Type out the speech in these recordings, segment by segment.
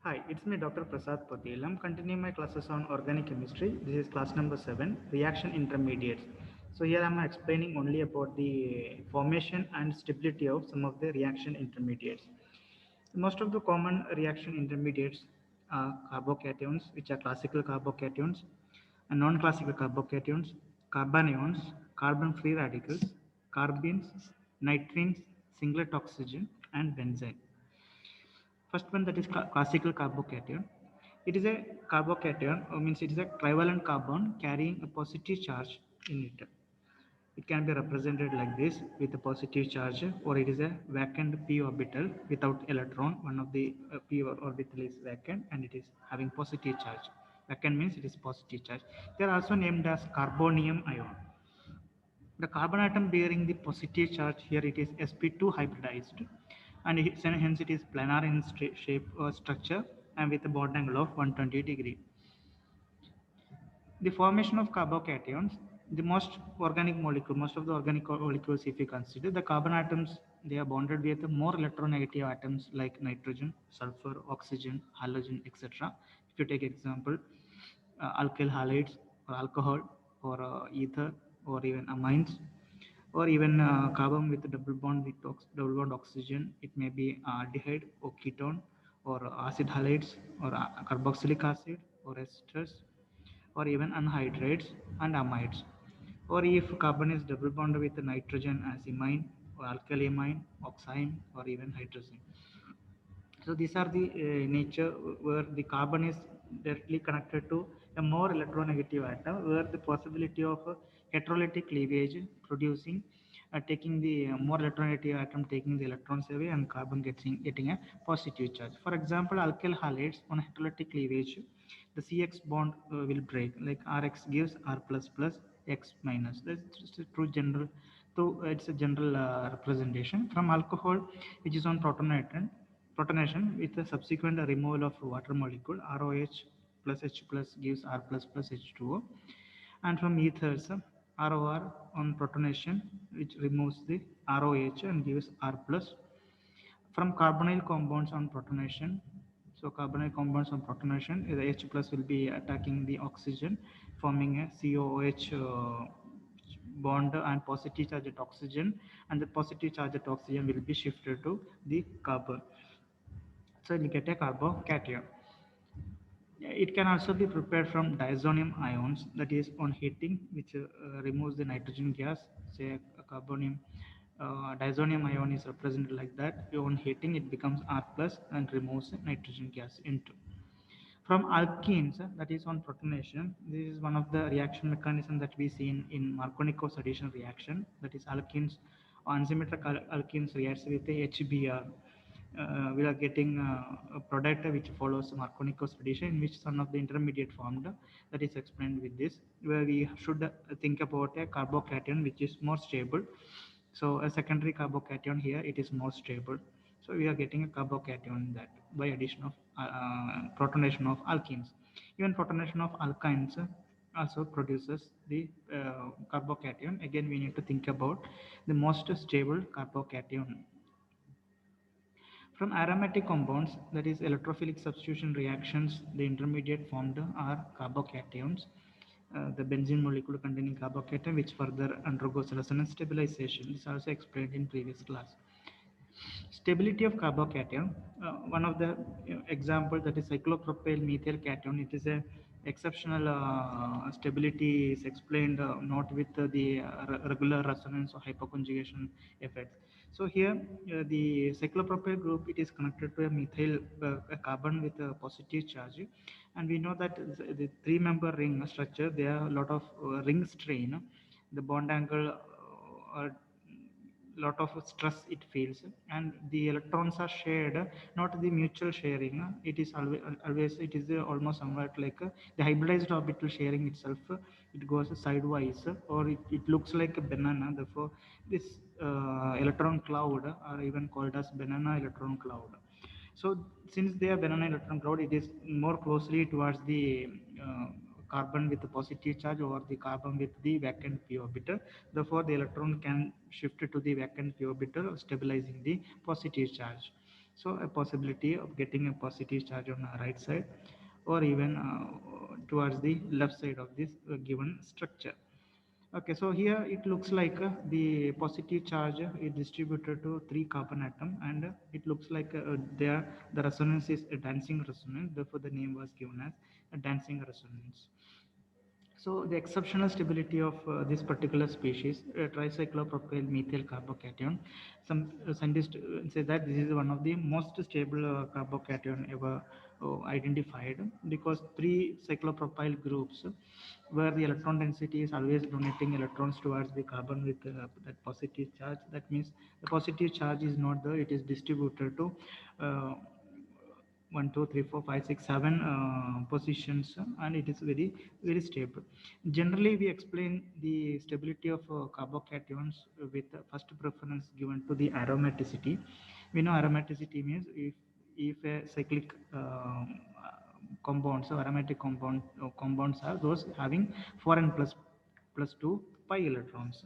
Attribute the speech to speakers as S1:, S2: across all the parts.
S1: Hi, it's me Dr. Prasad Patel. I'm continuing my classes on organic chemistry. This is class number 7, reaction intermediates. So here I'm explaining only about the formation and stability of some of the reaction intermediates. Most of the common reaction intermediates are carbocations, which are classical carbocations, and non-classical carbocations, carbanions, carbon-free radicals, carbenes, nitrines, singlet oxygen, and benzene. First one, that is classical carbocation. It is a carbocation, means it is a trivalent carbon carrying a positive charge in it. It can be represented like this with a positive charge, or it is a vacant p orbital without electron. One of the orbital is vacant and it is having positive charge. Vacant means it is positive charge. They are also named as carbonium ion. The carbon atom bearing the positive charge, here it is sp2 hybridized, and hence it is planar in shape or structure and with a bond angle of 120 degree. The formation of carbocations, the most of the organic molecules, if you consider the carbon atoms, they are bonded with more electronegative atoms like nitrogen, sulfur, oxygen, halogen, etc. If you take example, alkyl halides or alcohol or ether or even amines or even carbon with double bond with double bond oxygen. It may be aldehyde or ketone or acid halides or carboxylic acid or esters or even anhydrides and amides. Or if carbon is double bonded with nitrogen as imine or alkali amine, oxime or even hydrazine. So these are the nature where the carbon is directly connected to a more electronegative atom, where the possibility of heterolytic cleavage producing taking the more electronegative atom taking the electrons away and carbon getting a positive charge. For example, alkyl halides on heterolytic cleavage, the CX bond will break, like RX gives R plus plus X minus. That's just a true general, so it's a general representation. From alcohol, which is on protonation with a subsequent removal of water molecule, ROH plus H plus gives R plus plus H2O. And from ethers, ROR on protonation, which removes the ROH and gives R plus. From carbonyl compounds on protonation, so carbonyl compounds on protonation, the H plus will be attacking the oxygen, forming a COOH bond and positive charged oxygen, and the positive charged oxygen will be shifted to the carbon. So you get a carbocation. It can also be prepared from diazonium ions, that is on heating, which removes the nitrogen gas. Say a carbonium diazonium ion is represented like that. On heating, it becomes R plus and removes the nitrogen gas into. From alkenes, that is on protonation, this is one of the reaction mechanism that we see in Markovnikov addition reaction. That is alkenes, unsymmetric alkenes reacts with the HBr. We are getting a product which follows Markovnikov addition, in which some of the intermediate formed, that is explained with this, where we should think about a carbocation which is more stable. So a secondary carbocation here, it is more stable. So we are getting a carbocation that by addition of protonation of alkenes. Even protonation of alkynes also produces the carbocation. Again, we need to think about the most stable carbocation. From aromatic compounds, that is electrophilic substitution reactions, the intermediate formed are carbocations. The benzene molecule containing carbocation, which further undergoes resonance stabilization, is also explained in previous class. Stability of carbocation, one of the example, that is cyclopropyl methyl cation. It is a exceptional stability is explained not with the regular resonance or hyperconjugation effects. So here the cyclopropyl group, it is connected to a methyl a carbon with a positive charge, and we know that the three-member ring structure, there are a lot of ring strain. The bond angle lot of stress it feels, and the electrons are shared, not the mutual sharing. It is always it is almost somewhat like the hybridized orbital sharing itself, it goes sidewise, or it looks like a banana. Therefore this electron cloud are even called as banana electron cloud. So since they are banana electron cloud, it is more closely towards the carbon with the positive charge or the carbon with the vacant p orbital. Therefore, the electron can shift to the vacant p orbital, stabilizing the positive charge. So a possibility of getting a positive charge on the right side, or even towards the left side of this given structure. Okay, so here it looks like the positive charge is distributed to three carbon atom, and it looks like there the resonance is a dancing resonance. Therefore, the name was given as a dancing resonance. So the exceptional stability of this particular species, tricyclopropyl methyl carbocation, some scientists say that this is one of the most stable carbocation ever identified, because three cyclopropyl groups where the electron density is always donating electrons towards the carbon with that positive charge. That means the positive charge is not there; it is distributed to uh, 1, 2, 3, 4, 5, 6, 7 positions, and it is very stable. Generally, we explain the stability of carbocations with first preference given to the aromaticity. We know aromaticity means if a cyclic compounds, so aromatic compounds are those having 4n plus 2 pi electrons.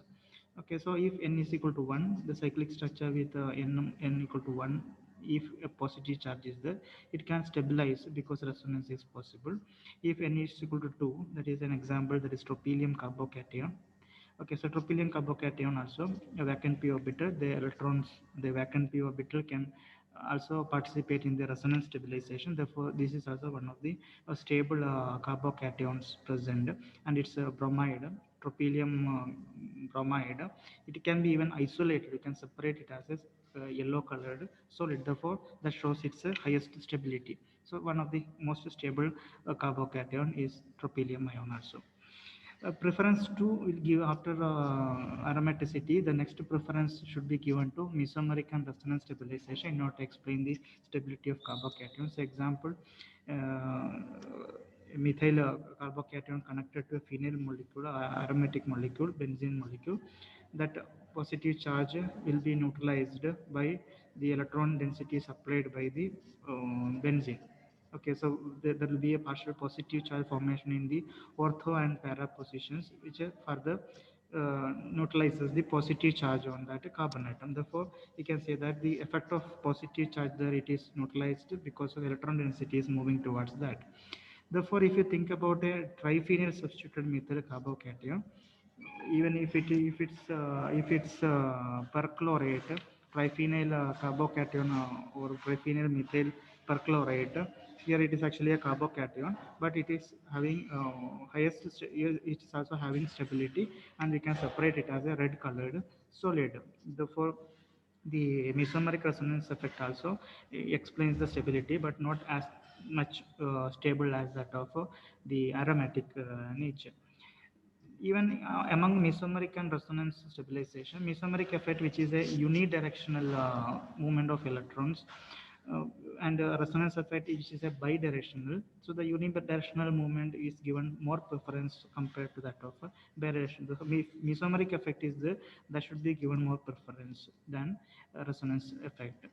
S1: Okay, so if n is equal to 1, the cyclic structure with n equal to 1, if a positive charge is there, it can stabilize because resonance is possible. If n is equal to 2, that is an example, that is tropylium carbocation. Okay, so tropylium carbocation also a vacant p orbital. The electrons, the vacant p orbital can also participate in the resonance stabilization. Therefore, this is also one of the stable carbocations present, and it's a bromide, tropylium bromide. It can be even isolated. You can separate it as a yellow colored solid. Therefore, that shows its highest stability. So, one of the most stable carbocation is tropylium ion also. Preference 2 will give after aromaticity. The next preference should be given to mesomeric and resonance stabilization in order to explain the stability of carbocations. Example, uh, methyl carbocation connected to a phenyl molecule, aromatic molecule, benzene molecule. That positive charge will be neutralized by the electron density supplied by the benzene. Okay, so there will be a partial positive charge formation in the ortho and para positions, which further neutralizes the positive charge on that carbon atom. Therefore, we can say that the effect of positive charge there, it is neutralized because of electron density is moving towards that. Therefore, if you think about a triphenyl substituted methyl carbocation, even if it's perchlorate, triphenyl carbocation or triphenyl methyl perchlorate, here it is actually a carbocation, but it is having it is also having stability, and we can separate it as a red colored solid. Therefore, the mesomeric resonance effect also explains the stability, but not as much stable as that of the aromatic nature. Even among mesomeric and resonance stabilization, mesomeric effect, which is a unidirectional movement of electrons, uh, and resonance effect, which is a bidirectional. So the unidirectional movement is given more preference compared to that of bidirectional. The mesomeric effect is the that should be given more preference than resonance effect.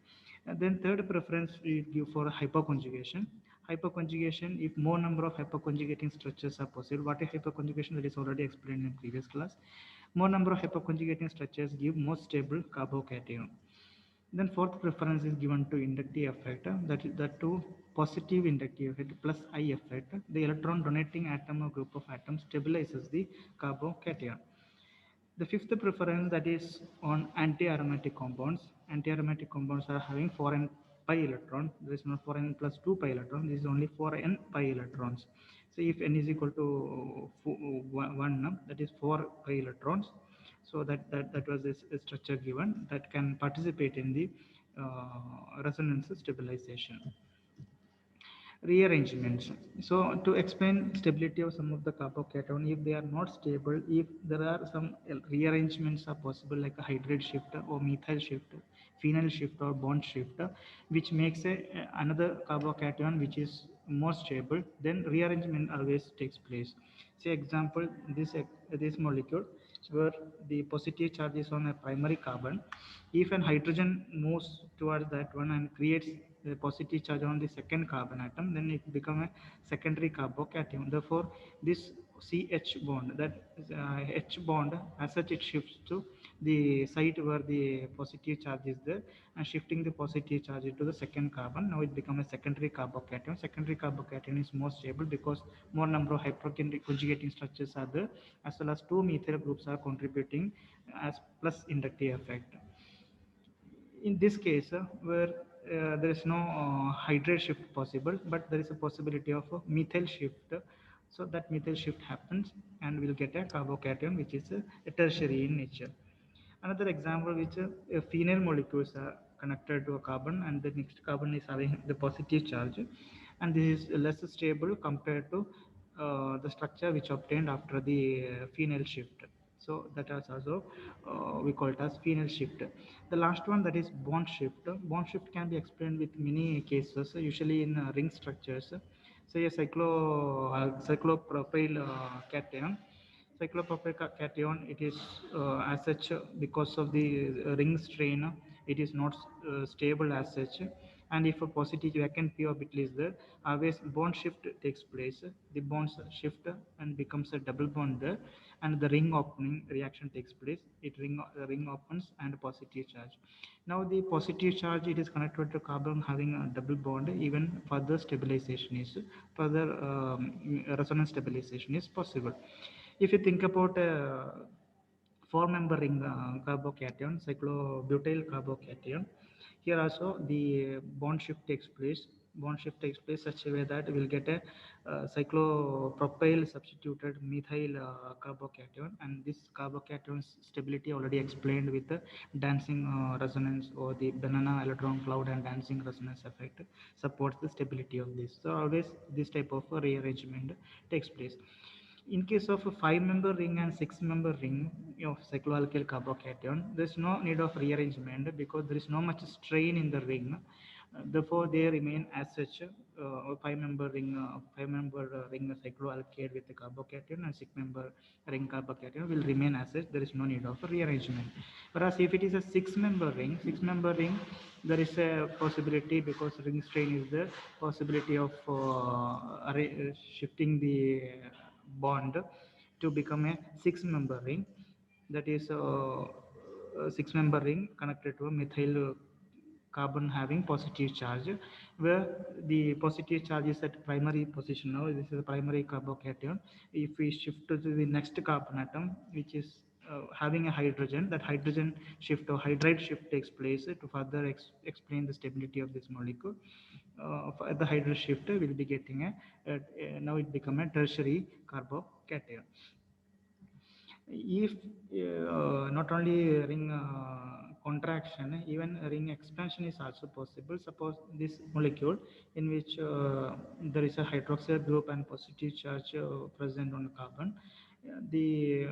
S1: And then third preference we give for hyperconjugation. Hyperconjugation, if more number of hyperconjugating structures are possible. What is hyperconjugation? That is already explained in previous class. More number of hyperconjugating structures give more stable carbocation. Then fourth preference is given to inductive effect, that to positive inductive effect plus I effect. The electron donating atom or group of atoms stabilizes the carbocation. The fifth preference, that is on anti-aromatic compounds. Anti-aromatic compounds are having 4n pi electron. There is not 4n plus 2 pi electron. This is only 4n pi electrons. So if n is equal to 1, that is 4 pi electrons. So that was this structure given that can participate in the resonance stabilization. Rearrangements. So to explain stability of some of the carbocation, if they are not stable, if there are some rearrangements are possible, like a hydride shift or methyl shift, phenyl shift or bond shift, which makes another carbocation which is more stable, then rearrangement always takes place. Say example, this molecule where the positive charge is on a primary carbon. If an hydrogen moves towards that one and creates a positive charge on the second carbon atom, then it becomes a secondary carbocation. Therefore, this CH bond. That H bond as such it shifts to the site where the positive charge is there, and shifting the positive charge into the second carbon. Now it becomes a secondary carbocation. Secondary carbocation is more stable because more number of hyperconjugating structures are there, as well as two methyl groups are contributing as plus inductive effect. In this case, where there is no hydrate shift possible, but there is a possibility of a methyl shift. So that methyl shift happens, and we'll get a carbocation which is a tertiary in nature. Another example, which phenyl molecules are connected to a carbon, and the next carbon is having the positive charge, and this is less stable compared to the structure which obtained after the phenyl shift. So that is also we call it as phenyl shift. The last one, that is bond shift. Bond shift can be explained with many cases, usually in ring structures. Say a cyclopropyl cation. Cyclopropyl cation, it is as such because of the ring strain, it is not stable as such. And if a positive vacant p orbital is there, always bond shift takes place. The bonds shift and becomes a double bond there, and the ring opening reaction takes place. The ring opens and positive charge. Now the positive charge, it is connected to carbon having a double bond. Even further stabilization is resonance stabilization is possible. If you think about four-member ring carbocation, cyclobutyl carbocation, here also the bond shift takes place. Bond shift takes place such a way that we'll get a cyclopropyl substituted methyl carbocation, and this carbocation's stability already explained with the dancing resonance, or the banana electron cloud and dancing resonance effect supports the stability of this. So always this type of rearrangement takes place. In case of a 5-member ring and 6-member ring of cycloalkyl carbocation, there is no need of rearrangement because there is no much strain in the ring. Therefore, they remain as such. A 5-member ring cycloalkane with the carbocation, and 6-member ring carbocation will remain as such. There is no need of rearrangement. Whereas if it is a 6-member ring, there is a possibility, because ring strain is the possibility of shifting the bond to become a 6-member ring. That is a 6-member ring connected to a methyl carbon having positive charge, where the positive charge is at primary position. Now this is a primary carbocation. If we shift to the next carbon atom, which is having a hydrogen, that hydrogen shift or hydride shift takes place to further explain the stability of this molecule. For the hydride shift, we will be getting now it become a tertiary carbocation. If not only ring contraction, even ring expansion is also possible. Suppose this molecule in which there is a hydroxyl group and positive charge present on carbon, the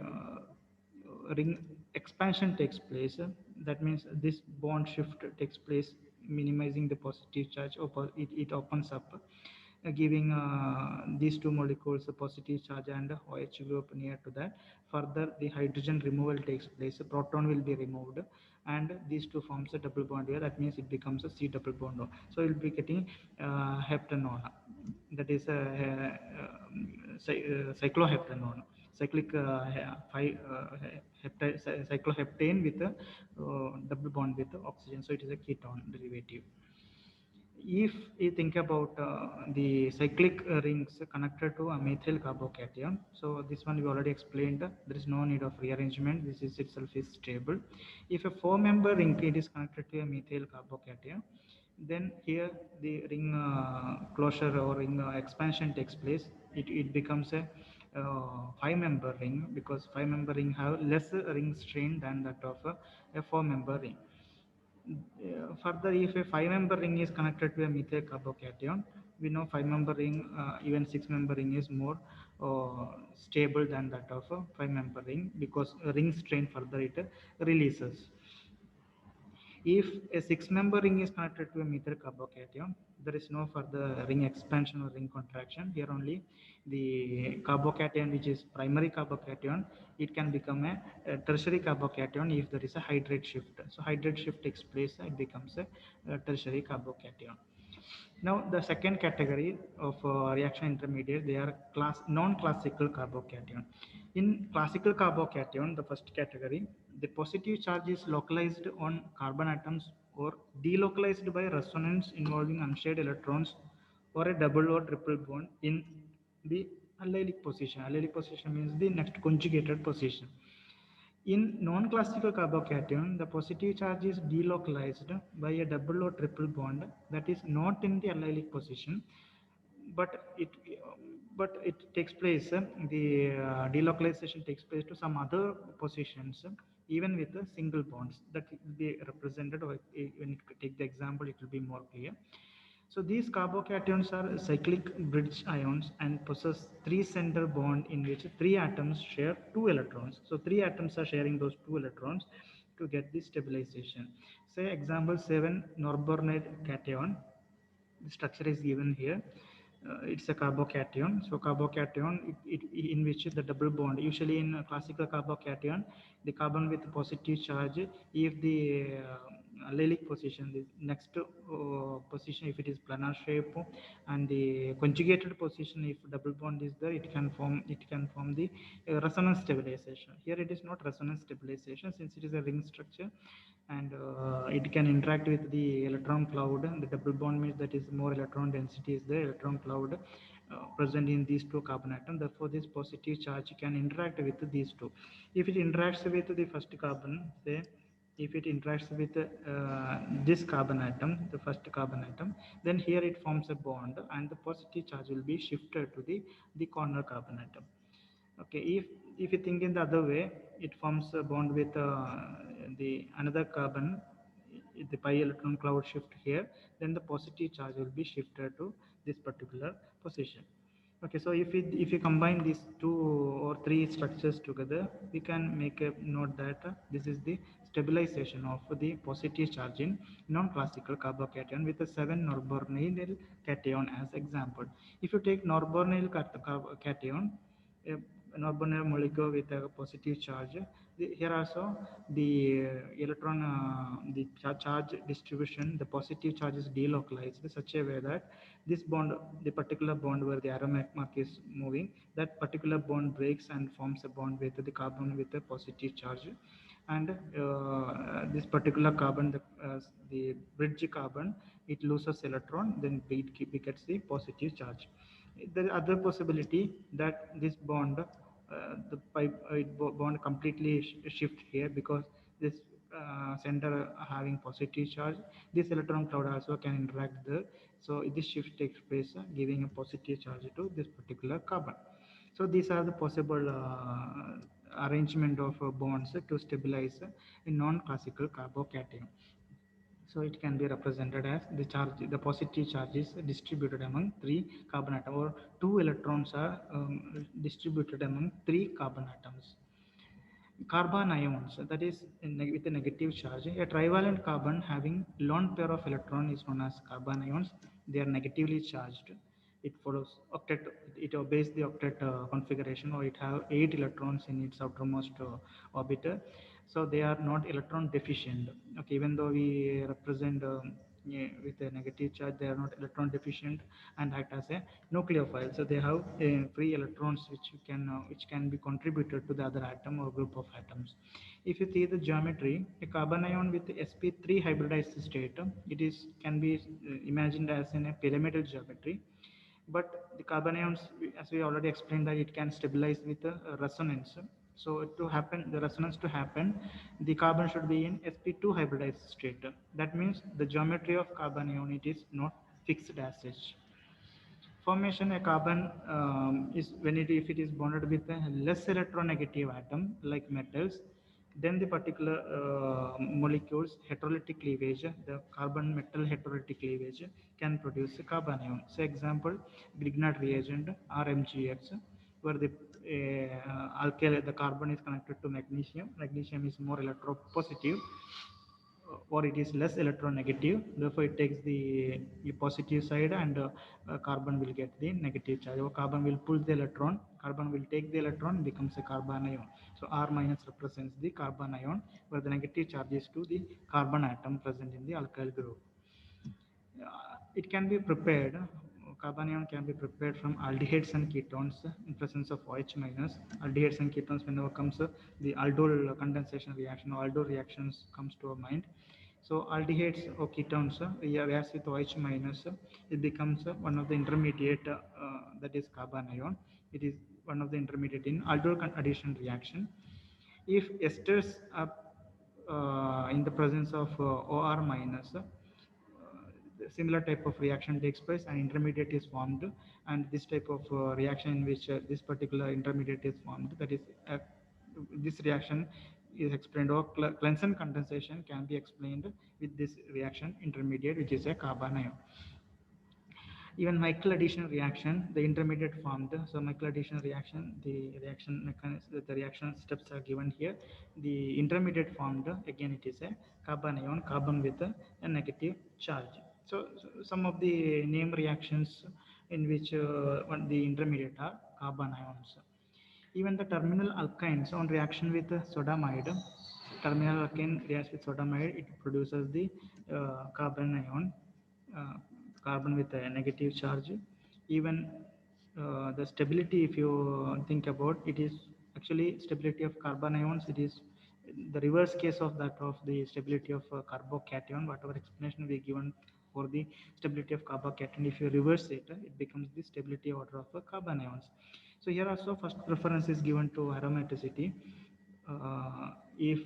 S1: ring expansion takes place. That means this bond shift takes place, minimizing the positive charge, or it opens up, giving these two molecules a positive charge and a OH group near to that. Further, the hydrogen removal takes place. A proton will be removed, and these two forms a double bond here. That means it becomes a C double bond. So you'll be getting heptanone. That is a cycloheptanone, cyclic cycloheptane with a double bond with oxygen. So it is a ketone derivative. If you think about the cyclic rings connected to a methyl carbocation, so this one we already explained. There is no need of rearrangement. This is itself is stable. If a 4-member ring it is connected to a methyl carbocation, then here the ring closure or ring expansion takes place. It becomes a 5-member ring, because 5-member ring have less ring strain than that of a 4-member ring. Further, if a 5-member ring is connected to a methyl carbocation, we know 5-member ring, even 6-member ring is more stable than that of a 5-member ring, because ring strain further it releases. If a 6-member ring is connected to a methyl carbocation, there is no further ring expansion or ring contraction. Here only the carbocation, which is primary carbocation, it can become a tertiary carbocation if there is a hydrate shift. So hydrate shift takes place, it becomes a tertiary carbocation. Now, the second category of reaction intermediate, they are non-classical carbocation. In classical carbocation, the first category, the positive charge is localized on carbon atoms or delocalized by resonance involving unshared electrons or a double or triple bond in the allylic position. Allylic position means the next conjugated position. In non-classical carbocation, the positive charge is delocalized by a double or triple bond that is not in the allylic position, but it takes place. The delocalization takes place to some other positions, even with the single bonds that will be represented. Or when you take the example, it will be more clear. So these carbocations are cyclic bridge ions and possess three center bond in which three atoms share two electrons. So three atoms are sharing those two electrons to get the stabilization. Say example 7 norbornate cation. The structure is given here. It's a carbocation. So carbocation in which the double bond, usually in a classical carbocation, the carbon with positive charge, if the allylic position, the next position, if it is planar shape, and the conjugated position, if double bond is there, it can form the resonance stabilization. Here it is not resonance stabilization since it is a ring structure, and it can interact with the electron cloud. The double bond means that is more electron density is the electron cloud present in these two carbon atoms. Therefore, this positive charge can interact with these two. If it interacts with the first carbon, say if it interacts with this carbon atom, the first carbon atom, then here it forms a bond, and the positive charge will be shifted to the corner carbon atom. Okay, if you think in the other way, it forms a bond with the another carbon, the pi electron cloud shift here, then the positive charge will be shifted to this particular position. Okay, so if you combine these two or three structures together, we can make a note that this is the stabilization of the positive charge in non-classical carbocation with a 7 norbornyl cation as example. If you take norbornyl cation, a norbornyl molecule with a positive charge, here also the electron, the charge distribution, the positive charge is delocalized in such a way that this bond, the particular bond where the arrow mark is moving, that particular bond breaks and forms a bond with the carbon with a positive charge, and this particular carbon, the bridge carbon, it loses electron, then it gets the positive charge. The other possibility that this bond, the pipe bond completely shift here, because this center having positive charge, this electron cloud also can interact there. So this shift takes place, giving a positive charge to this particular carbon. So these are the possible arrangement of bonds to stabilize a non-classical carbocation. So it can be represented as the positive charge is distributed among three carbon atoms, or two electrons are distributed among three carbon atoms. Carbon ions, that is with a negative charge. A trivalent carbon having lone pair of electron is known as carbon ions. They are negatively charged. It follows octet. It obeys the octet configuration, or it have 8 electrons in its outermost orbiter. So they are not electron deficient. Okay, even though we represent yeah, with a negative charge, they are not electron deficient and act as a nucleophile. So they have free electrons which can be contributed to the other atom or group of atoms. If you see the geometry, a carbon ion with sp3 hybridized state, it is can be imagined as in a pyramidal geometry. But the carbon ions, as we already explained, that it can stabilize with a resonance. So to happen, the resonance to happen, the carbon should be in sp2 hybridized state. That means the geometry of carbon ion, it is not fixed as such. Formation, a carbon is when if it is bonded with a less electronegative atom like metals, then the particular molecules heterolytic cleavage, the carbon metal heterolytic cleavage can produce a carbon ion. So example, Grignard reagent RMGX, where the alkyl, the carbon is connected to magnesium. Magnesium is more electropositive, or it is less electronegative. Therefore, it takes the positive side, and carbon will get the negative charge. Or carbon will pull the electron. Carbon will take the electron, becomes a carbon ion. So R minus represents the carbon ion, where the negative charge is to the carbon atom present in the alkyl group. It can be prepared, carbanion can be prepared from aldehydes and ketones in presence of OH minus. Aldehydes and ketones, whenever comes the aldol condensation reaction, aldol reactions comes to our mind. So aldehydes or ketones reacts with OH minus, it becomes one of the intermediate that is carbanion. It is one of the intermediate in aldol addition reaction. If esters are in the presence of OR minus, similar type of reaction takes place and intermediate is formed, and this type of reaction in which this particular intermediate is formed, that is this reaction is explained, or Clenson condensation can be explained with this reaction intermediate, which is a carbanion. Even Michael addition reaction, the intermediate formed. So Michael addition reaction, the reaction mechanism, the reaction steps are given here. The intermediate formed, again it is a carbanion, carbon with a negative charge. So some of the name reactions in which the intermediate are carbon ions. Even the terminal alkynes on reaction with sodamide, terminal alkane reacts with sodamide, it produces the carbon ion, uh, carbon with a negative charge. Even the stability, if you think about it, is actually stability of carbon ions. It is the reverse case of that of the stability of carbocation. Whatever explanation we given for the stability of carbocation, if you reverse it, it becomes the stability order of carbon ions. So here also first preference is given to aromaticity. If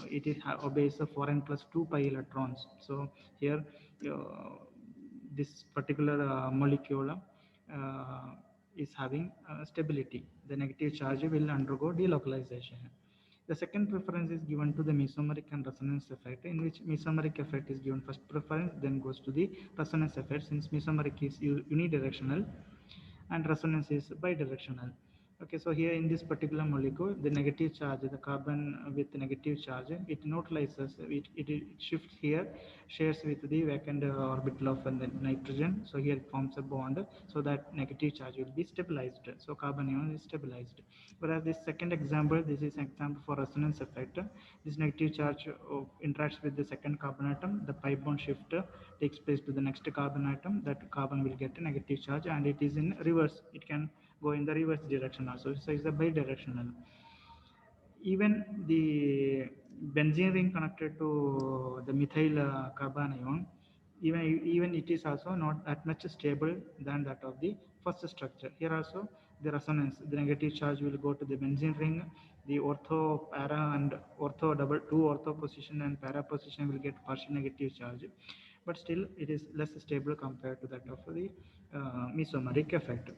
S1: it is obeys the 4n plus 2 pi electrons. So here this particular molecule is having stability. The negative charge will undergo delocalization. The second preference is given to the mesomeric and resonance effect, in which mesomeric effect is given first preference, then goes to the resonance effect, since mesomeric is unidirectional and resonance is bidirectional. Okay, so here in this particular molecule, the negative charge, the carbon with negative charge, it neutralizes, it shifts here, shares with the vacant orbital of the nitrogen. So here it forms a bond, so that negative charge will be stabilized. So carbon ion is stabilized. Whereas this second example, this is an example for resonance effect. This negative charge interacts with the second carbon atom. The pi bond shift takes place to the next carbon atom. That carbon will get a negative charge, and it is in reverse. It can go in the reverse direction also. So it's a bidirectional. Even the benzene ring connected to the methyl carbanion, even it is also not that much stable than that of the first structure. Here also the resonance, the negative charge will go to the benzene ring. The ortho, para, and ortho double, two ortho position and para position will get partial negative charge, but still it is less stable compared to that of the mesomeric effect.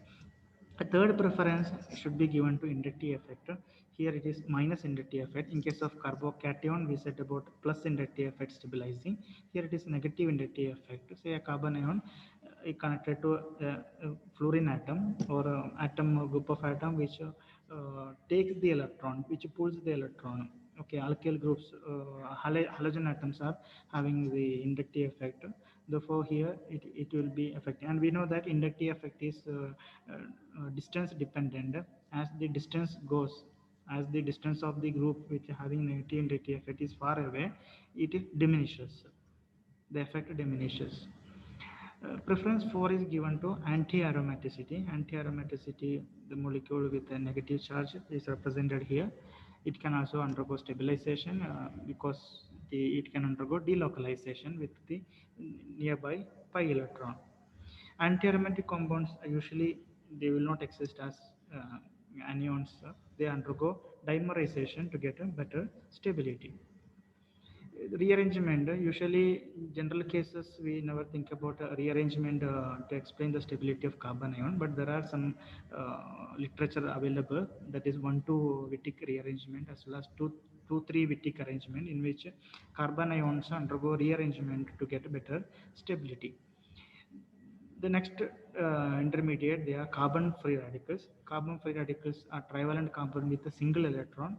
S1: A third preference should be given to inductive effect. Here it is minus inductive effect. In case of carbocation, we said about plus inductive effect stabilizing. Here it is negative inductive effect. Say a carbon ion is connected to a fluorine atom, or atom or group of atom which takes the electron, which pulls the electron. Okay, alkyl groups, halogen atoms are having the inductive effect. Therefore, here it will be affected, and we know that inductive effect is distance dependent. As the distance goes, as the distance of the group which having negative inductive effect is far away, it diminishes. The effect diminishes. Preference 4 is given to anti-aromaticity. Anti-aromaticity, the molecule with a negative charge is represented here. It can also undergo stabilization because it can undergo delocalization with the nearby pi electron. Anti-aromatic compounds are usually, they will not exist as anions. They undergo dimerization to get a better stability. Rearrangement, usually general cases we never think about rearrangement to explain the stability of carbon ion, but there are some literature available, that is 1-2 Wittig rearrangement as well as 2-3 Wittig arrangement, in which carbon ions undergo rearrangement to get better stability. The next intermediate, they are carbon free radicals. Carbon free radicals are trivalent compound with a single electron.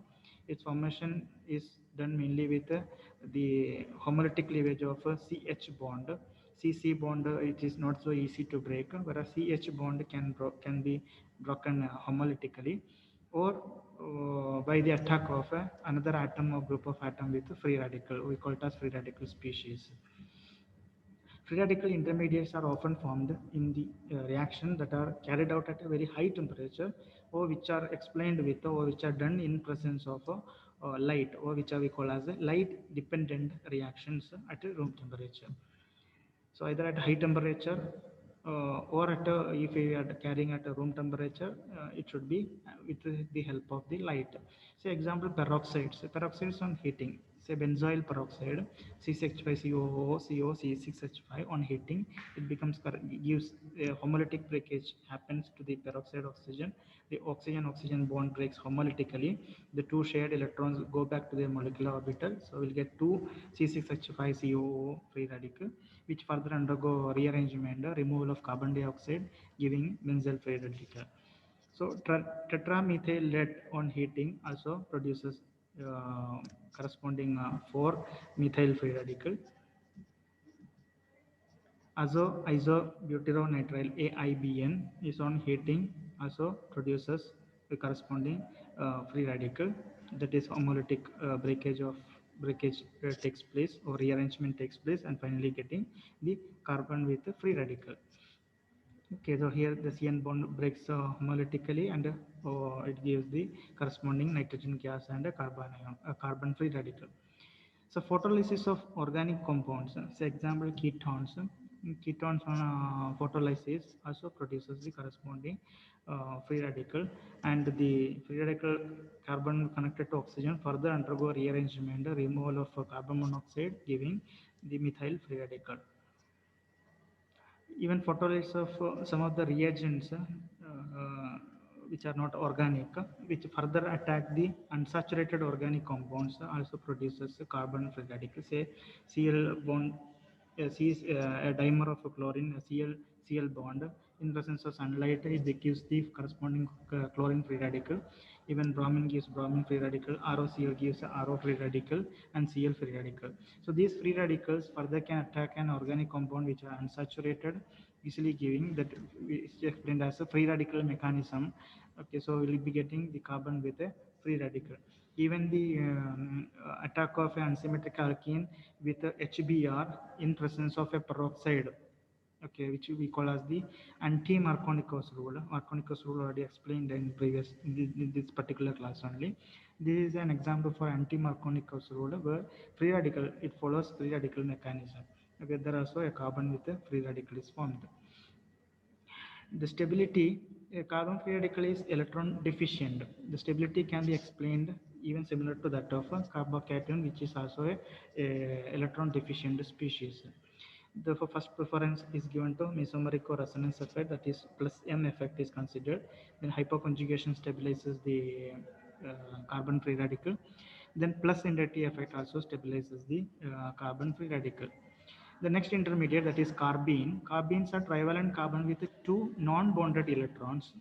S1: Its formation is done mainly with the homolytic cleavage of a CH bond. CC bond, it is not so easy to break, whereas CH bond can be broken homolytically, or by the attack of another atom or group of atom with a free radical. We call it as free radical species. Free radical intermediates are often formed in the reaction that are carried out at a very high temperature, or which are explained with, or which are done in presence of light, or which are we call as light dependent reactions at a room temperature. So either at high temperature or at if we are carrying at a room temperature, it should be with the help of the light. Say example peroxides. Peroxides on heating. Say benzoyl peroxide, C6H5COO, CO, C6H5 on heating, it becomes gives a homolytic breakage happens to the peroxide oxygen. The oxygen-oxygen bond breaks homolytically. The two shared electrons go back to their molecular orbital. So we'll get two C6H5COO free radical, which further undergo rearrangement, removal of carbon dioxide, giving benzyl free radical. So tetramethyl lead on heating also produces corresponding 4 methyl free radical. Isobutyronitrile AIBN is on heating also produces the corresponding free radical, that is homolytic breakage takes place, or rearrangement takes place, and finally getting the carbon with the free radical. Okay, so here the CN bond breaks homolytically, and it gives the corresponding nitrogen gas and a carbon free radical. So photolysis of organic compounds, say example ketones. Ketones on photolysis also produces the corresponding free radical, and the free radical carbon connected to oxygen further undergo rearrangement, removal of carbon monoxide, giving the methyl free radical. Even photolysis of some of the reagents which are not organic, which further attack the unsaturated organic compounds, also produces carbon free radical. Say Cl bond, C is a dimer of a chlorine, Cl bond. In presence of sunlight, it gives the corresponding chlorine free radical. Even bromine gives bromine free radical, ROCl gives RO free radical, and Cl free radical. So these free radicals further can attack an organic compound which are unsaturated, easily giving that is explained as a free radical mechanism. Okay, so we'll be getting the carbon with a free radical. Even the attack of an unsymmetric alkene with a HBr in presence of a peroxide, okay, which we call as the anti-Markovnikov rule. Markovnikov rule already explained in this particular class only. This is an example for anti-Markovnikov rule, where free radical, it follows free radical mechanism. Okay, there also a carbon with a free radical is formed. The stability, a carbon free radical is electron deficient. The stability can be explained even similar to that of a carbocation, which is also a electron deficient species. The first preference is given to mesomeric or resonance effect, that is plus M effect is considered. Then hyperconjugation stabilizes the carbon free radical. Then plus NDT effect also stabilizes the carbon free radical. The next intermediate, that is carbene. Carbenes are trivalent carbon with two non-bonded electrons.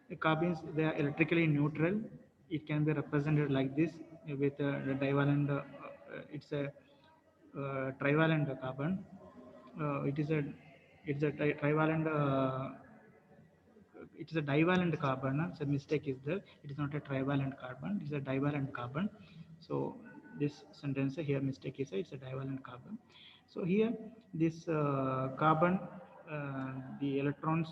S1: The carbenes, they are electrically neutral. It can be represented like this with a divalent. It's a trivalent carbon. It's a trivalent. It is a divalent carbon. So mistake is there. It is not a trivalent carbon. It is a divalent carbon. So this sentence here mistake is it's a divalent carbon. So here this carbon, the electrons,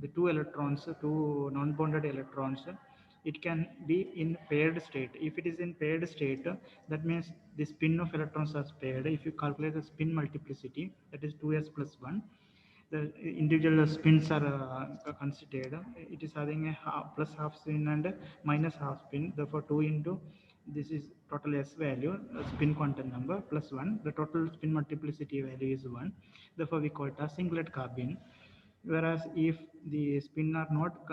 S1: the two non-bonded electrons, it can be in paired state. If it is in paired state, that means the spin of electrons are paired. If you calculate the spin multiplicity, that is 2s plus 1, the individual spins are considered. It is having a plus half spin and minus half spin. Therefore, 2 into this is total S value, spin quantum number, plus 1. The total spin multiplicity value is 1. Therefore, we call it a singlet carbene. Whereas if the spin are not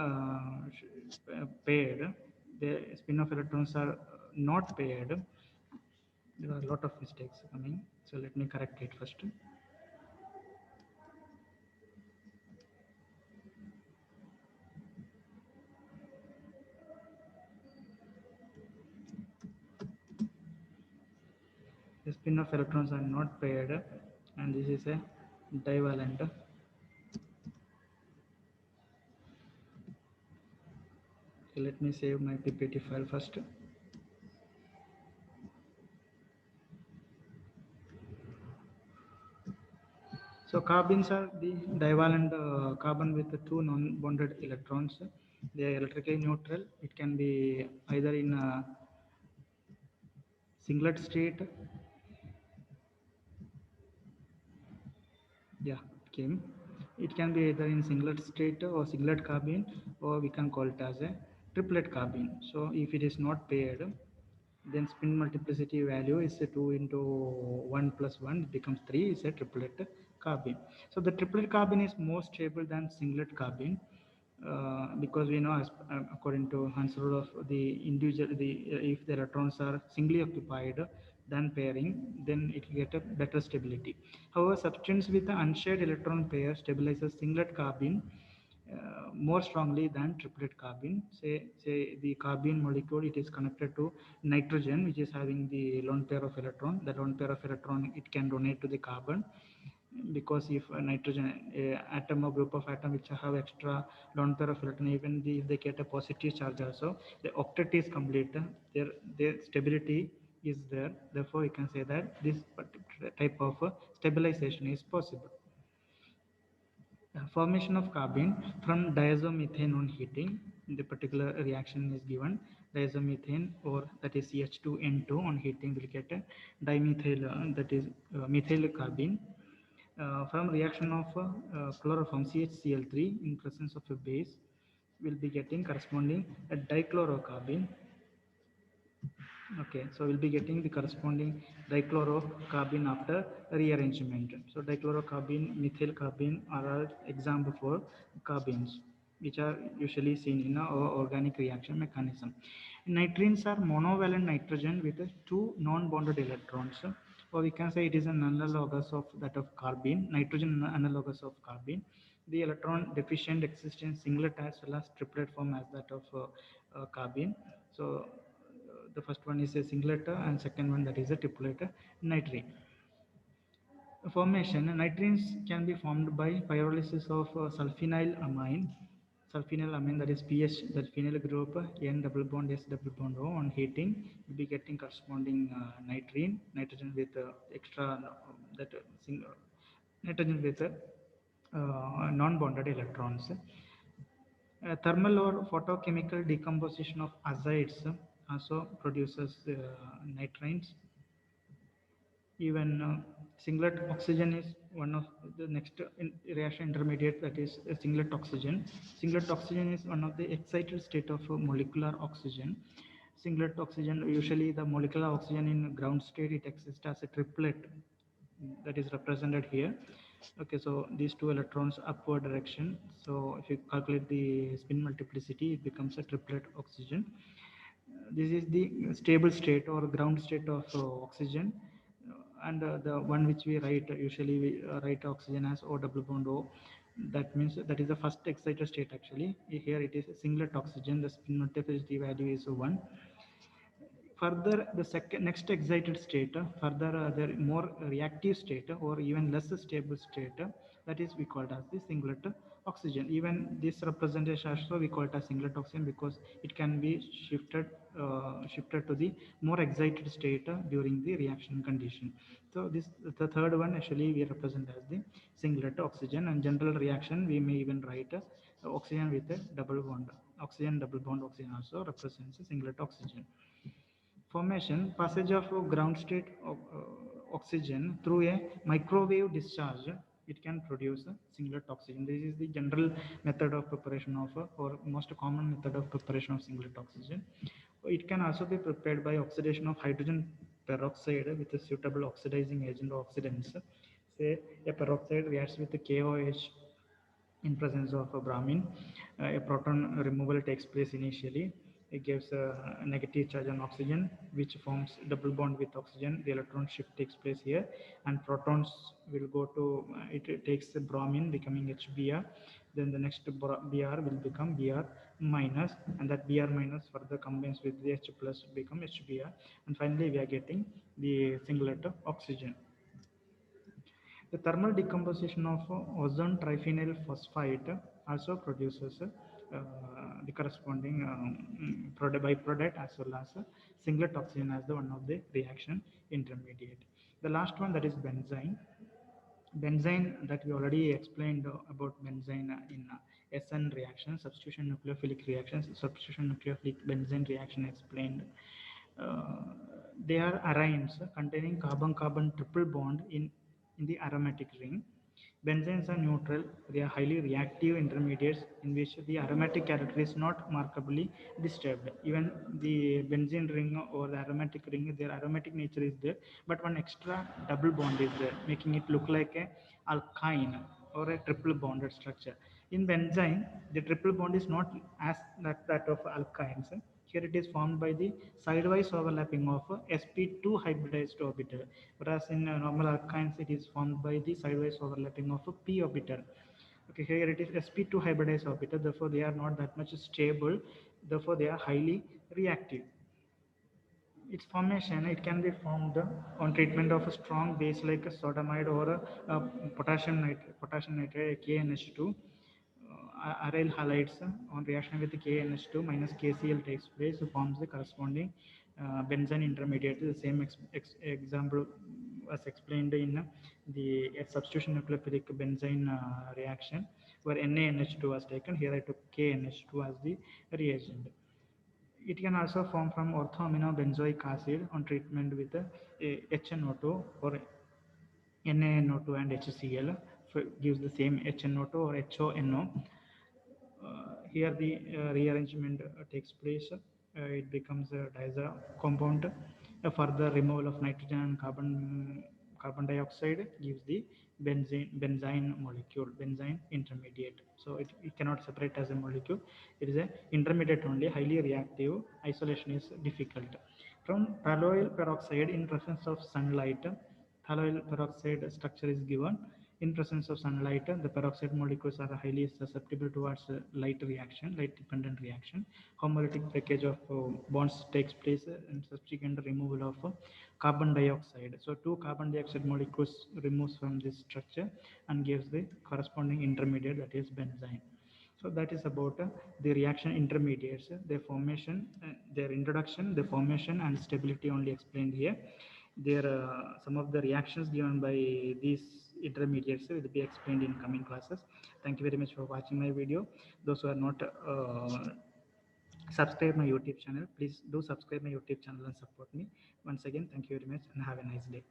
S1: paired, the spin of electrons are not paired, there are a lot of mistakes coming. So let me correct it first. The spin of electrons are not paired, and this is a divalent. Okay, let me save my PPT file first. So carbons are the divalent carbon with the two non-bonded electrons. They are electrically neutral. It can be either in a singlet state. Yeah, came. It can be either in singlet state or singlet carbene, or we can call it as a triplet carbene. So if it is not paired, then spin multiplicity value is a 2 into 1 plus 1 becomes 3 is a triplet carbene. So the triplet carbene is more stable than singlet carbene, because we know, as according to Hans rule of the individual, if the electrons are singly occupied than pairing, then it will get a better stability. However, substance with the unshared electron pair stabilizes singlet carbene more strongly than triplet carbene. Say the carbene molecule, it is connected to nitrogen, which is having the lone pair of electron. The lone pair of electron, it can donate to the carbon, because if a nitrogen atom or group of atom which have extra lone pair of electron, even if they get a positive charge also, the octet is complete, their stability is there. Therefore we can say that this type of stabilization is possible. Formation of carbene from diazomethane on heating. The particular reaction is given diazomethane, or that is CH2N2, on heating will get a dimethyl, that is methyl carbene. From reaction of chloroform CHCl3 in presence of a base, will be getting corresponding a dichlorocarbene. Okay, so we'll be getting the corresponding dichlorocarbene after rearrangement. So dichlorocarbene, methyl carbene are all example for carbenes, which are usually seen in our organic reaction mechanism. Nitrines are monovalent nitrogen with two non-bonded electrons, or we can say it is an analogous of that of carbene, nitrogen analogous of carbene. The electron deficient exists in singlet as well as triplet form as that of carbene. So the first one is a singlet, and second one, that is a triplet nitrine. Formation: nitrines can be formed by pyrolysis of sulfonyl amine, that is PH, that phenyl group N double bond S double bond O. On heating, you'll be getting corresponding nitrogen with extra that nitrogen with non-bonded electrons. Thermal or photochemical decomposition of azides also produces nitrines. Even singlet oxygen is one of the next reaction intermediate, that is singlet oxygen. Singlet oxygen is one of the excited state of molecular oxygen. Singlet oxygen, usually the molecular oxygen in ground state, it exists as a triplet, that is represented here. Okay, so these two electrons upward direction. So if you calculate the spin multiplicity, it becomes a triplet oxygen. This is the stable state or ground state of oxygen. And the one which we write, usually we write oxygen as O double bond O. That means that is the first excited state actually. Here it is a singlet oxygen, the spin multiplicity value is 1. Further, the next excited state, further the more reactive state or even less stable state, that is we call it as the singlet oxygen. Even this representation also we call it as singlet oxygen, because it can be shifted to the more excited state during the reaction condition. So this, the third one, actually we represent as the singlet oxygen. And general reaction, we may even write oxygen with a double bond. Oxygen double bond oxygen also represents a singlet oxygen. Formation: passage of ground state of, oxygen through a microwave discharge, it can produce a singlet oxygen. This is the general method of preparation of or most common method of preparation of singlet oxygen. It can also be prepared by oxidation of hydrogen peroxide with a suitable oxidizing agent or oxidants. Say a peroxide reacts with the KOH in presence of a bromine. A proton removal takes place initially. It gives a negative charge on oxygen, which forms double bond with oxygen. The electron shift takes place here, and protons will go to, it takes the bromine becoming HBr. Then the next Br will become Br minus, and that Br minus further combines with the H plus become HBr. And finally, we are getting the singlet oxygen. The thermal decomposition of ozone triphenyl phosphide also produces the corresponding byproduct as well as singlet oxygen as the one of the reaction intermediate. The last one, that is benzene. Benzene, that we already explained about benzene in SN reaction, substitution nucleophilic reactions, substitution nucleophilic benzene reaction explained. Uh, they are arynes containing carbon-carbon triple bond in the aromatic ring. Benzenes are neutral. They are highly reactive intermediates in which the aromatic character is not markedly disturbed. Even the benzene ring or the aromatic ring, their aromatic nature is there, but one extra double bond is there, making it look like a alkyne or a triple bonded structure. In benzene, the triple bond is not as that of alkynes. Here it is formed by the sidewise overlapping of sp2 hybridized orbital, whereas in normal alkynes it is formed by the sidewise overlapping of a p orbital. Okay, here it is sp2 hybridized orbital, therefore they are not that much stable, therefore they are highly reactive. Its formation, it can be formed on treatment of a strong base like a sodamide or a potassium nitrate KNH2. Aryl halides on reaction with KNH2 minus KCl takes place, forms the corresponding benzene intermediate. The same example was explained in the substitution nucleophilic benzene reaction where NaNH2 was taken. Here I took KNH2 as the reagent. It can also form from orthoaminobenzoic acid on treatment with HNO2 or NaNO2 and HCl, gives the same HNO2 or HONO. Here the rearrangement takes place. It becomes a diazo compound. Further removal of nitrogen and carbon dioxide gives the benzene molecule, benzene intermediate. So it cannot separate as a molecule. It is a intermediate only, highly reactive. Isolation is difficult. From thalloyl peroxide in presence of sunlight, thalloyl peroxide structure is given. In presence of sunlight, the peroxide molecules are highly susceptible towards light reaction, light dependent reaction. Homolytic breakage of bonds takes place and subsequent removal of carbon dioxide. So two carbon dioxide molecules removes from this structure and gives the corresponding intermediate, that is benzene. So that is about the reaction intermediates, their formation, their introduction, the formation and stability only explained here. There some of the reactions given by these intermediates will be explained in coming classes. Thank you very much for watching my video. Those who are not subscribe my YouTube channel, please do subscribe my YouTube channel and support me. Once again, thank you very much and have a nice day.